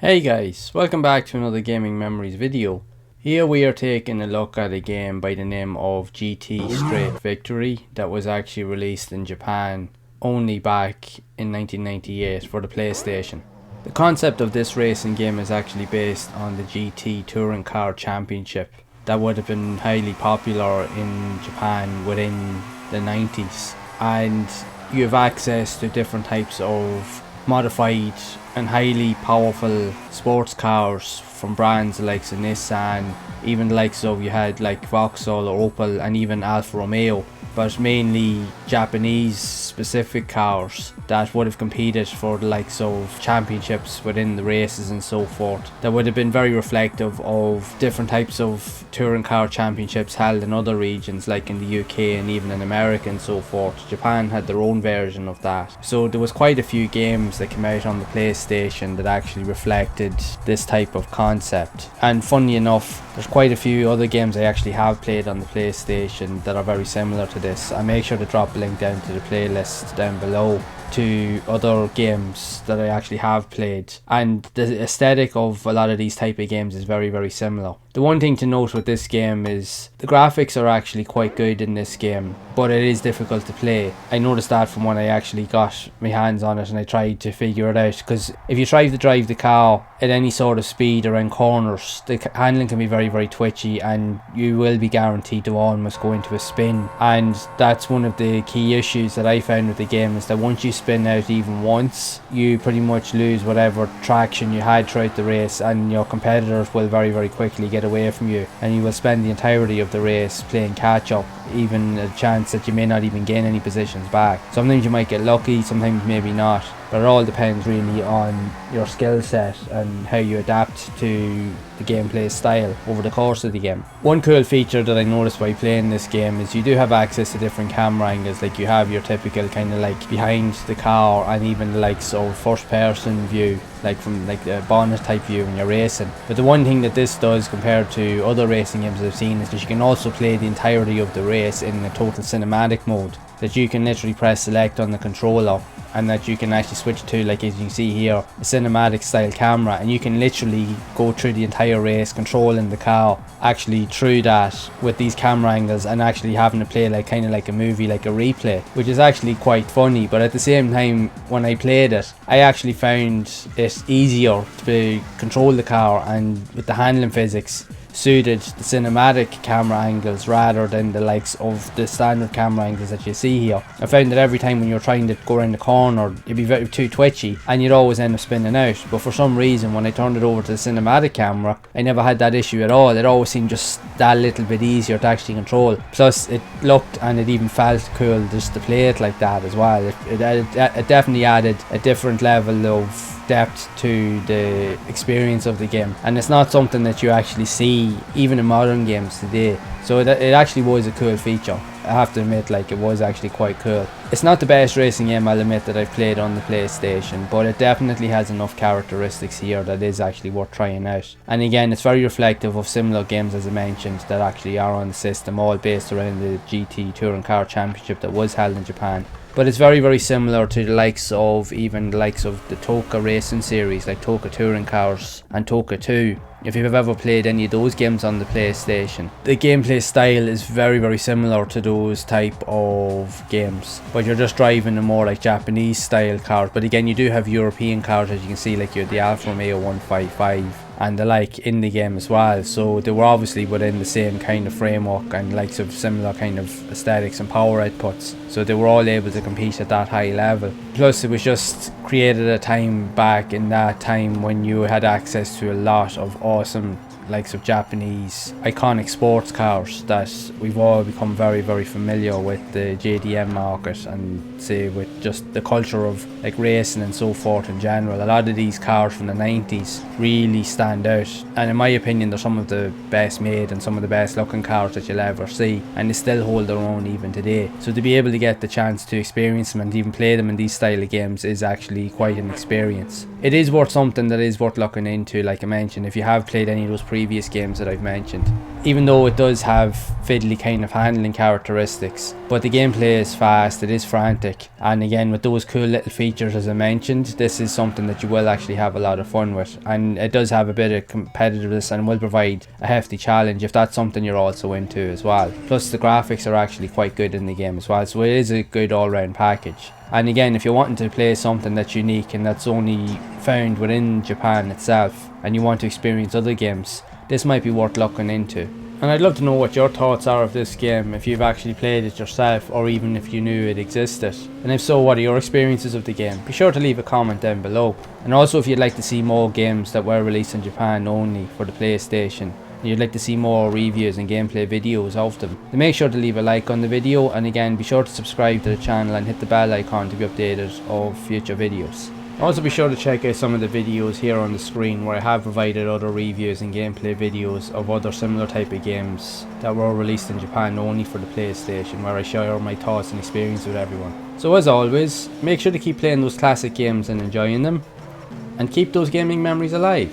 Hey guys, welcome back to another Gaming Memories video. Here we are taking a look at a game by the name of GT Straight Victory that was actually released in Japan only back in 1998 for the PlayStation. The concept of this racing game is actually based on the GT Touring Car Championship that would have been highly popular in Japan within the 90s, and you have access to different types of modified and highly powerful sports cars from brands like Nissan, even the likes of you had like Vauxhall or Opel and even Alfa Romeo, but mainly Japanese specific cars that would have competed for the likes of championships within the races and so forth. That would have been very reflective of different types of touring car championships held in other regions like in the UK and even in America and so forth. Japan had their own version of that. So there was quite a few games that came out on the PlayStation that actually reflected this type of concept. And funny enough, there's quite a few other games I actually have played on the PlayStation that are very similar to this. I make sure to drop a link down to the playlist down below to other games that I actually have played, and the aesthetic of a lot of these type of games is very similar. The one thing to note with this game is the graphics are actually quite good in this game, but it is difficult to play. I noticed that from when I actually got my hands on it and I tried to figure it out, because if you try to drive the car at any sort of speed around corners, the handling can be very twitchy and you will be guaranteed to almost go into a spin. And that's one of the key issues that I found with the game, is that once you spin out even once, you pretty much lose whatever traction you had throughout the race, and your competitors will very quickly get away from you, and you will spend the entirety of the race playing catch up, even a chance that you may not even gain any positions back. Sometimes you might get lucky, sometimes maybe not, but it all depends really on your skill set and how you adapt to the gameplay style over the course of the game. One cool feature that I noticed by playing this game is you do have access to different camera angles. Like you have your typical kind of like behind the car and even the likes of first person view, like from like the bonnet type view when you're racing. But the one thing that this does compared to other racing games I've seen is that you can also play the entirety of the race in a total cinematic mode, that you can literally press select on the controller and that you can actually switch to, like as you can see here, a cinematic style camera, and you can literally go through the entire race controlling the car actually through that with these camera angles, and actually having to play like kind of like a movie, like a replay, which is actually quite funny. But at the same time, when I played it, I actually found it easier to control the car, and with the handling physics suited the cinematic camera angles rather than the likes of the standard camera angles that you see here. I found that every time when you're trying to go around the corner, it'd be very too twitchy and you'd always end up spinning out. But for some reason, when I turned it over to the cinematic camera, I never had that issue at all. It always seemed just that little bit easier to actually control. Plus it looked and it even felt cool just to play it like that as well. It definitely added a different level of depth to the experience of the game, and it's not something that you actually see even in modern games today. So it actually was a cool feature. I have to admit, like, it was actually quite cool. It's not the best racing game, I'll admit, that I've played on the PlayStation, but it definitely has enough characteristics here that is actually worth trying out. And again, it's very reflective of similar games, as I mentioned, that actually are on the system, all based around the GT Touring Car Championship that was held in Japan. But it's very similar to the likes of even the likes of the Toka racing series, like Toka Touring Cars and Toka 2. If you've ever played any of those games on the PlayStation, the gameplay style is very similar to those type of games, but you're just driving a more like Japanese style cars. But again, you do have European cars, as you can see, like you have the Alfa Romeo 155 and the like in the game as well. So they were obviously within the same kind of framework and likes of similar kind of aesthetics and power outputs, so they were all able to compete at that high level. Plus it was just created a time back in that time when you had access to a lot of awesome likes of Japanese iconic sports cars that we've all become very familiar with the JDM market, and say with just the culture of like racing and so forth in general. A lot of these cars from the 90s really stand out, and in my opinion they're some of the best made and some of the best looking cars that you'll ever see, and they still hold their own even today. So to be able to get the chance to experience them and even play them in these style of games is actually quite an experience. It is worth something that is worth looking into, like I mentioned, if you have played any of those previous games that I've mentioned. even though it does have fiddly kind of handling characteristics. But the gameplay is fast, it is frantic, and again with those cool little features as I mentioned, this is something that you will actually have a lot of fun with, and it does have a bit of competitiveness and will provide a hefty challenge if that's something you're also into as well. Plus the graphics are actually quite good in the game as well, so it is a good all-round package. And again, if you're wanting to play something that's unique and that's only found within Japan itself, and you want to experience other games, this might be worth looking into. And I'd love to know what your thoughts are of this game, if you've actually played it yourself or even if you knew it existed. And if so, what are your experiences of the game? Be sure to leave a comment down below. And also if you'd like to see more games that were released in Japan only for the PlayStation, and you'd like to see more reviews and gameplay videos of them, then make sure to leave a like on the video, and again be sure to subscribe to the channel and hit the bell icon to be updated of future videos. Also be sure to check out some of the videos here on the screen where I have provided other reviews and gameplay videos of other similar type of games that were released in Japan only for the PlayStation, where I share my thoughts and experience with everyone. So as always, make sure to keep playing those classic games and enjoying them, and keep those gaming memories alive.